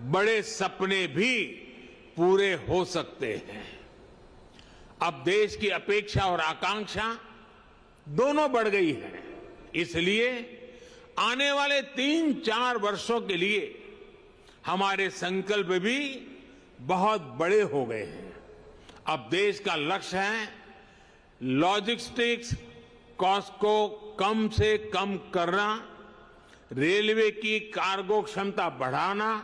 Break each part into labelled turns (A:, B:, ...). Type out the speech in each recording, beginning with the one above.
A: बड़े सपने भी पूरे हो सकते हैं। अब देश की अपेक्षा और आकांक्षा दोनों बढ़ गई है। इसलिए आने वाले 3-4 वर्षों के लिए हमारे संकल्प भी बहुत बड़े हो गए हैं। अब देश का लक्ष्य है लॉजिस्टिक्स कॉस्ट को कम से कम करना, रेलवे की कार्गो क्षमता बढ़ाना,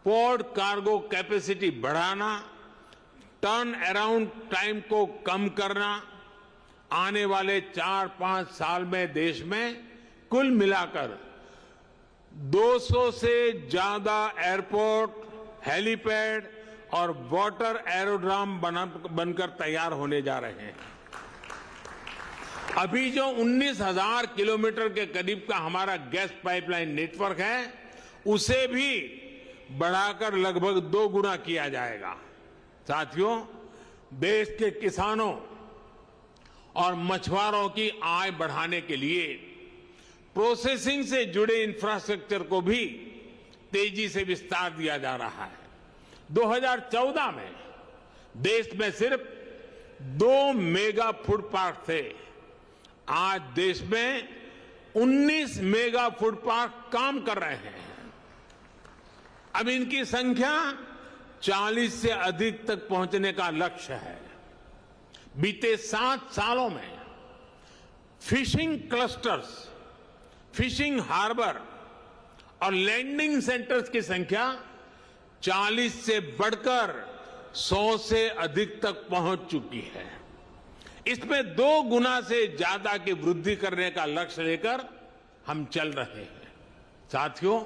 A: पोर्ट कार्गो कैपेसिटी बढ़ाना, टर्न अराउंड टाइम को कम करना। आने वाले 4-5 साल में देश में कुल मिलाकर 200 से ज्यादा एयरपोर्ट, हेलीपैड और वाटर एरोड्राम बनकर तैयार होने जा रहे हैं। अभी जो 19,000 किलोमीटर के करीब का हमारा गैस पाइपलाइन नेटवर्क है, उसे भी बढ़ाकर लगभग 2 गुना किया जाएगा। साथियों, देश के किसानों और मछुआरों की आय बढ़ाने के लिए प्रोसेसिंग से जुड़े इंफ्रास्ट्रक्चर को भी तेजी से विस्तार दिया जा रहा है। 2014 में देश में सिर्फ 2 मेगा फूड पार्क थे। आज देश में 19 मेगा फूड पार्क काम कर रहे हैं। अब इनकी संख्या 40 से अधिक तक पहुंचने का लक्ष्य है। बीते 7 सालों में फिशिंग क्लस्टर्स, फिशिंग हार्बर और लैंडिंग सेंटर्स की संख्या 40 से बढ़कर 100 से अधिक तक पहुंच चुकी है। इसमें 2 गुना से ज्यादा की वृद्धि करने का लक्ष्य लेकर हम चल रहे हैं। साथियों,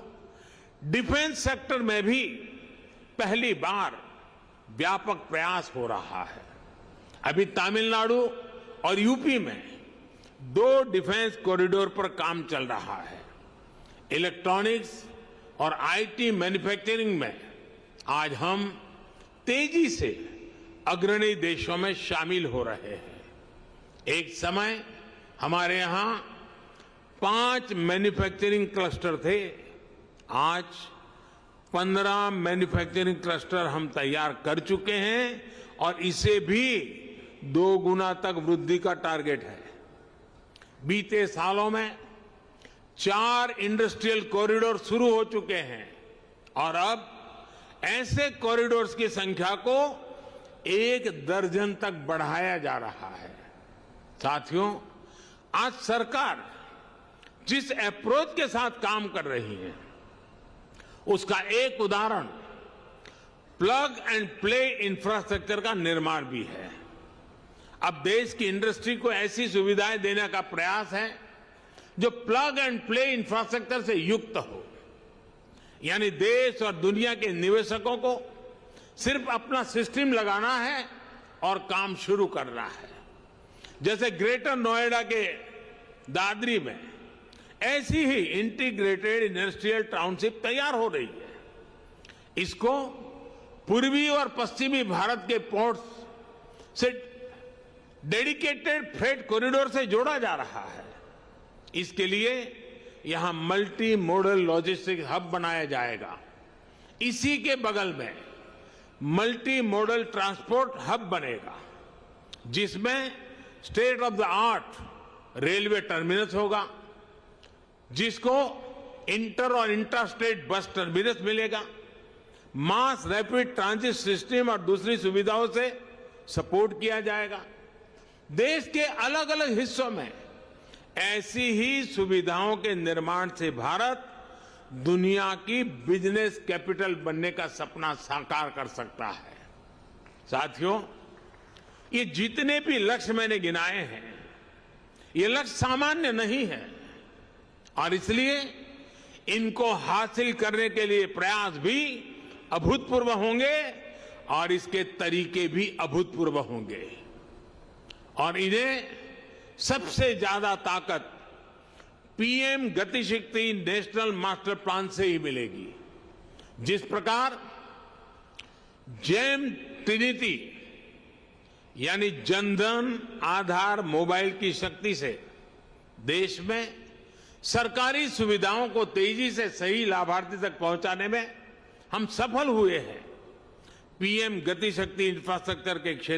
A: डिफेंस सेक्टर में भी पहली बार व्यापक प्रयास हो रहा है। अभी तमिलनाडु और यूपी में 2 डिफेंस कॉरिडोर पर काम चल रहा है। इलेक्ट्रॉनिक्स और आईटी मैन्युफैक्चरिंग में आज हम तेजी से अग्रणी देशों में शामिल हो रहे हैं। एक समय हमारे यहां 5 मैन्युफैक्चरिंग क्लस्टर थे। आज 15 मैन्युफैक्चरिंग क्लस्टर हम तैयार कर चुके हैं और इसे भी 2 गुना तक वृद्धि का टारगेट है। बीते सालों में 4 इंडस्ट्रियल कॉरिडोर शुरू हो चुके हैं और अब ऐसे कॉरिडोर्स की संख्या को 1 दर्जन तक बढ़ाया जा रहा है। साथियों, आज सरकार जिस अप्रोच के साथ काम कर रही है, उसका एक उदाहरण प्लग एंड प्ले इंफ्रास्ट्रक्चर का निर्माण भी है। अब देश की इंडस्ट्री को ऐसी सुविधाएं देने का प्रयास है जो प्लग एंड प्ले इंफ्रास्ट्रक्चर से युक्त हो। यानी देश और दुनिया के निवेशकों को सिर्फ अपना सिस्टम लगाना है और काम शुरू करना है। जैसे ग्रेटर नोएडा के दादरी में ऐसी ही इंटीग्रेटेड इंडस्ट्रियल टाउनशिप तैयार हो रही है। इसको पूर्वी और पश्चिमी भारत के पोर्ट्स से डेडिकेटेड फ्रेट कॉरिडोर से जोड़ा जा रहा है। इसके लिए यहां मल्टी मॉडल लॉजिस्टिक हब बनाया जाएगा। इसी के बगल में मल्टी मॉडल ट्रांसपोर्ट हब बनेगा, जिसमें state of the art railway terminus होगा, जिसको इंटर और इंट्रा स्टेट बस टर्मिनस मिलेगा, मास रैपिड ट्रांजिट सिस्टम और दूसरी सुविधाओं से सपोर्ट किया जाएगा। देश के अलग अलग हिस्सों में ऐसी ही सुविधाओं के निर्माण से भारत दुनिया की बिजनेस कैपिटल बनने का सपना साकार कर सकता है। साथियों, ये जितने भी लक्ष्य मैंने गिनाए हैं, ये लक्ष्य सामान्य नहीं है और इसलिए इनको हासिल करने के लिए प्रयास भी अभूतपूर्व होंगे और इसके तरीके भी अभूतपूर्व होंगे और इन्हें सबसे ज्यादा ताकत PM Gati Shakti national master plan से ही मिलेगी। जिस प्रकार जेम ट्रिनिटी यानी जनधन आधार मोबाइल की शक्ति से देश में सरकारी सुविधाओं को तेजी से सही लाभार्थी तक पहुंचाने में हम सफल हुए हैं। पीएम गति शक्ति इंफ्रास्ट्रक्चर के क्षेत्र